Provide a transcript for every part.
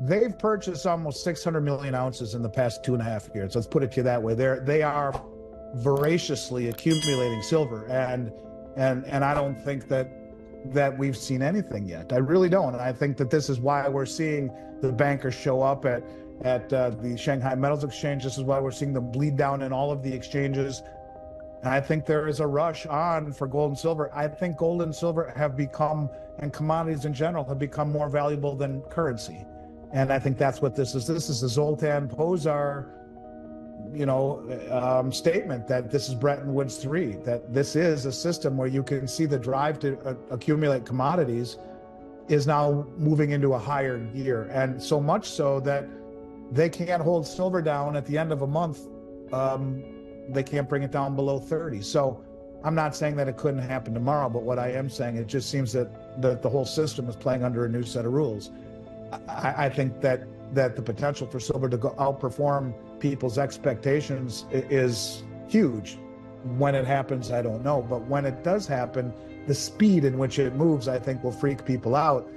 they've purchased almost 600 million ounces in the past 2.5 years. Let's put it to you that way. They are voraciously accumulating silver, and I don't think that we've seen anything yet. I really don't. And I think that this is why we're seeing the bankers show up at the Shanghai Metals Exchange. This is why we're seeing them bleed down in all of the exchanges. And I think there is a rush on for gold and silver. I think gold and silver have become, and commodities in general, have become more valuable than currency. And I think that's what this is. This is the Zoltan Pozsar, statement that this is Bretton Woods 3, that this is a system where you can see the drive to accumulate commodities is now moving into a higher gear. And so much so that they can't hold silver down at the end of a month. They can't bring it down below 30. So I'm not saying that it couldn't happen tomorrow, but what I am saying, it just seems that the whole system is playing under a new set of rules. I think that the potential for silver to outperform people's expectations is huge. When it happens, I don't know. But when it does happen, the speed in which it moves, I think, will freak people out.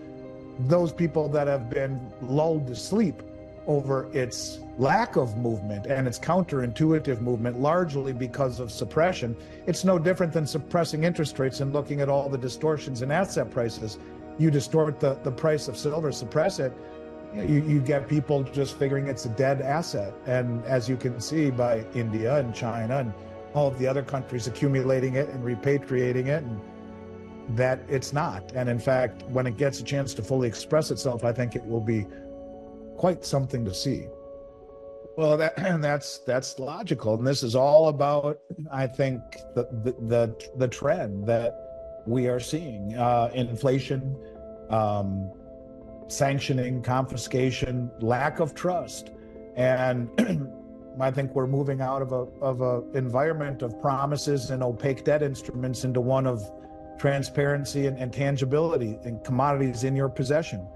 Those people that have been lulled to sleep over its lack of movement and its counterintuitive movement, largely because of suppression. It's no different than suppressing interest rates and looking at all the distortions in asset prices. You distort the price of silver, suppress it, you get people just figuring it's a dead asset. And as you can see by India and China and all of the other countries accumulating it and repatriating it, and that it's not. And in fact, when it gets a chance to fully express itself, I think it will be quite something to see. Well, that's logical, and this is all about, I think, the trend that we are seeing: inflation, sanctioning, confiscation, lack of trust, and I think we're moving out of a environment of promises and opaque debt instruments into one of transparency and tangibility and commodities in your possession.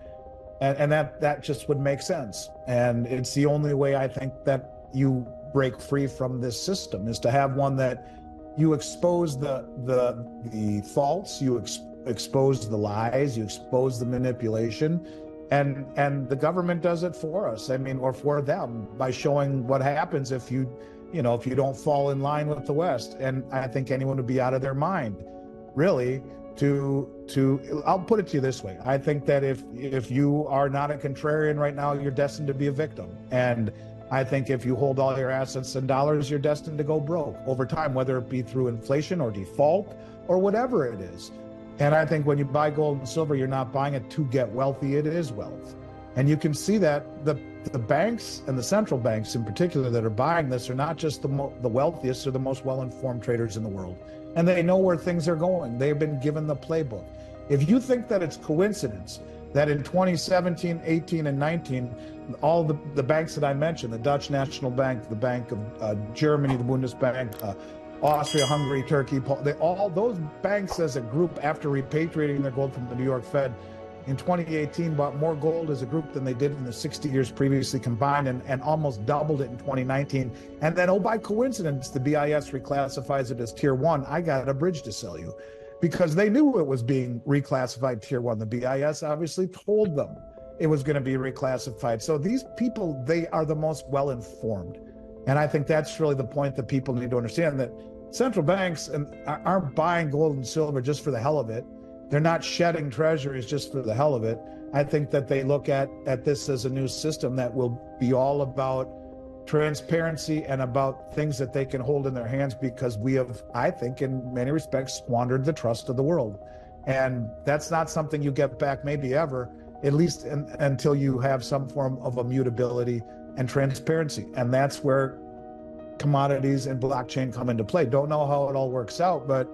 And that just would make sense. And it's the only way I think that you break free from this system, is to have one that you expose the faults, you expose the lies, you expose the manipulation, and the government does it for us. I mean, or for them, by showing what happens if you don't fall in line with the West. And I think anyone would be out of their mind, really, I'll put it to you this way. I think that if you are not a contrarian right now, you're destined to be a victim. And I think if you hold all your assets in dollars, you're destined to go broke over time, whether it be through inflation or default or whatever it is. And I think when you buy gold and silver, you're not buying it to get wealthy. It is wealth. And you can see that the banks and the central banks in particular that are buying this are not just the wealthiest, they're the most well-informed traders in the world. And they know where things are going. They've been given the playbook. If you think that it's coincidence that in 2017, 18, and 19, all the banks that I mentioned, the Dutch National Bank, the Bank of Germany, the Bundesbank, Austria, Hungary, Turkey, all those banks as a group, after repatriating their gold from the New York Fed in 2018, bought more gold as a group than they did in the 60 years previously combined, and almost doubled it in 2019. And then, oh, by coincidence, the BIS reclassifies it as Tier 1. I got a bridge to sell you, because they knew it was being reclassified Tier 1. The BIS obviously told them it was going to be reclassified. So these people, they are the most well-informed. And I think that's really the point that people need to understand, that central banks aren't buying gold and silver just for the hell of it. They're not shedding treasuries just for the hell of it. I think that they look at this as a new system that will be all about transparency and about things that they can hold in their hands, because we have, I think, in many respects, squandered the trust of the world. And that's not something you get back maybe ever, at least until you have some form of immutability and transparency. And that's where commodities and blockchain come into play. Don't know how it all works out, but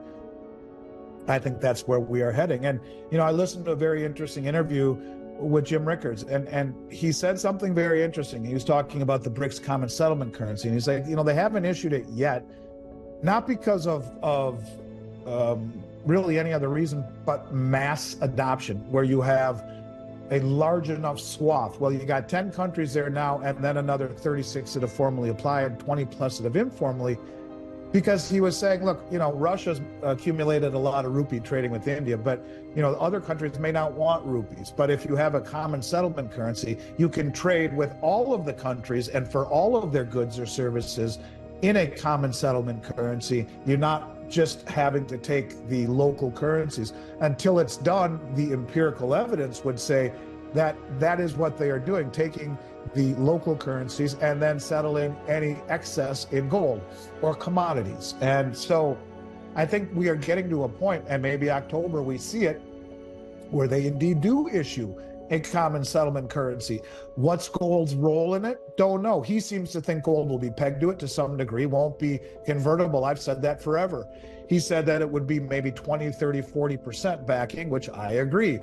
I think that's where we are heading. And, I listened to a very interesting interview with Jim Rickards, and he said something very interesting. He was talking about the BRICS common settlement currency. And he's like, they haven't issued it yet, not because of really any other reason, but mass adoption, where you have a large enough swath. Well, you got 10 countries there now, and then another 36 that have formally applied, 20 plus that have informally. Because he was saying, look, Russia's accumulated a lot of rupee trading with India, but other countries may not want rupees. But if you have a common settlement currency, you can trade with all of the countries and for all of their goods or services in a common settlement currency. You're not just having to take the local currencies. Until it's done, the empirical evidence would say that that is what they are doing, taking the local currencies and then settling any excess in gold or commodities. And so I think we are getting to a point, and maybe October we see it, where they indeed do issue a common settlement currency. What's gold's role in it? Don't know. He seems to think gold will be pegged to it to some degree, won't be convertible. I've said that forever. He said that it would be maybe 20, 30, 40% backing, which I agree.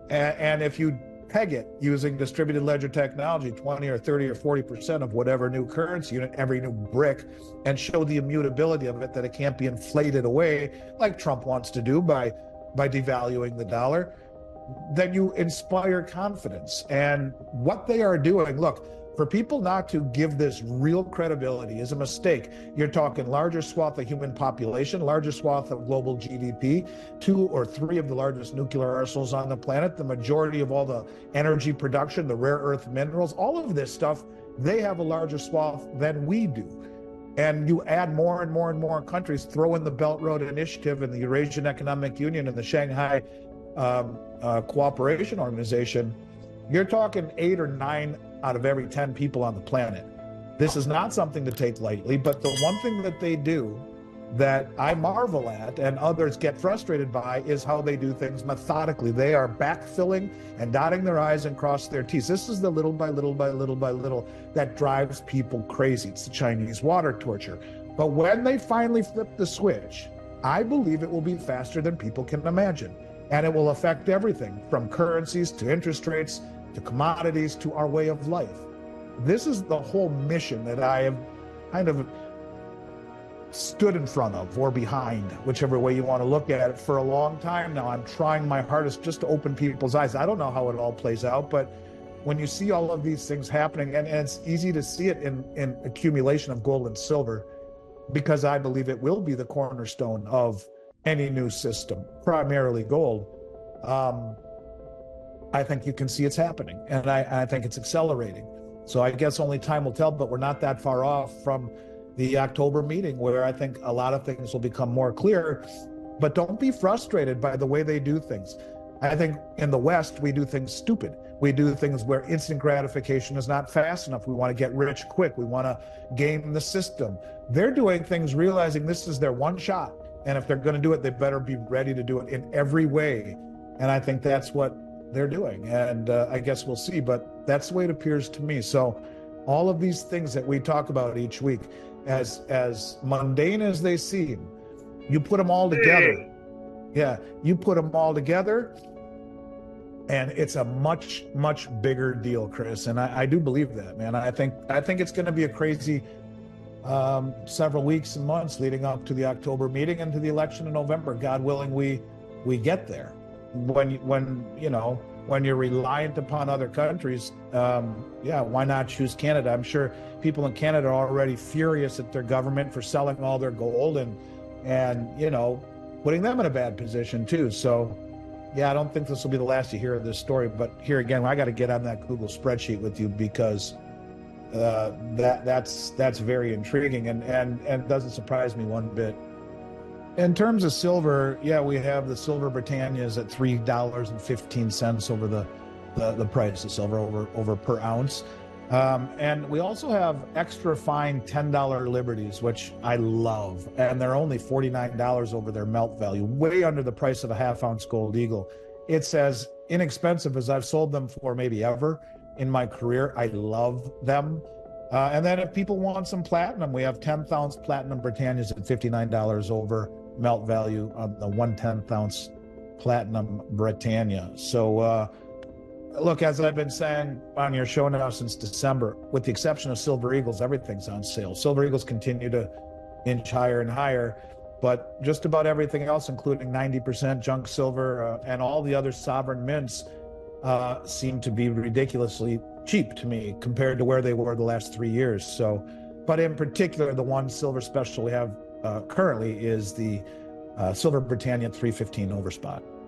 And if you peg it using distributed ledger technology, 20 or 30 or 40% of whatever new currency unit, every new brick, and show the immutability of it, that it can't be inflated away like Trump wants to do by devaluing the dollar, then you inspire confidence. And what they are doing, look, for people not to give this real credibility is a mistake. You're talking larger swath of human population, larger swath of global GDP, 2 or 3 of the largest nuclear arsenals on the planet, the majority of all the energy production, the rare earth minerals, all of this stuff, they have a larger swath than we do. And you add more and more and more countries, throw in the Belt Road Initiative and the Eurasian Economic Union and the Shanghai Cooperation Organization, you're talking 8 or 9 out of every 10 people on the planet. This is not something to take lightly, but the one thing that they do that I marvel at and others get frustrated by is how they do things methodically. They are backfilling and dotting their I's and cross their T's. This is the little by little by little by little that drives people crazy. It's the Chinese water torture. But when they finally flip the switch, I believe it will be faster than people can imagine. And it will affect everything from currencies to interest rates to commodities to our way of life. This is the whole mission that I have kind of stood in front of or behind, whichever way you want to look at it, for a long time now. I'm trying my hardest just to open people's eyes. I don't know how it all plays out, but when you see all of these things happening, and it's easy to see it in accumulation of gold and silver, because I believe it will be the cornerstone of any new system, primarily gold. I think you can see it's happening, and I think it's accelerating. So I guess only time will tell, but we're not that far off from the October meeting, where I think a lot of things will become more clear. But don't be frustrated by the way they do things. I think in the West, we do things stupid. We do things where instant gratification is not fast enough. We want to get rich quick. We want to game the system. They're doing things realizing this is their one shot. And if they're going to do it, they better be ready to do it in every way. And I think that's what they're doing. And I guess we'll see, but that's the way it appears to me. So all of these things that we talk about each week, as mundane as they seem, you put them all together. Yeah, you put them all together, and it's a much, much bigger deal, Chris. And I do believe that, man. I think it's going to be a crazy several weeks and months leading up to the October meeting and to the election in November. God willing, we get there. When you're reliant upon other countries, why not choose Canada? I'm sure people in Canada are already furious at their government for selling all their gold and putting them in a bad position too. So, yeah, I don't think this will be the last you hear of this story. But here again, I got to get on that Google spreadsheet with you, because that's very intriguing and doesn't surprise me one bit. In terms of silver, yeah, we have the silver Britannias at $3.15 over the price of silver over per ounce. And we also have extra fine $10 Liberties, which I love. And they're only $49 over their melt value, way under the price of a half-ounce gold eagle. It's as inexpensive as I've sold them for maybe ever in my career. I love them. And then if people want some platinum, we have 10th ounce platinum Britannias at $59 over melt value on the 1/10 ounce platinum Britannia. So, look, as I've been saying on your show now since December, with the exception of Silver Eagles, everything's on sale. Silver Eagles continue to inch higher and higher, but just about everything else, including 90% junk silver and all the other sovereign mints, seem to be ridiculously cheap to me compared to where they were the last 3 years. So, but in particular, the one silver special we have currently is the Silver Britannia 315 Overspot.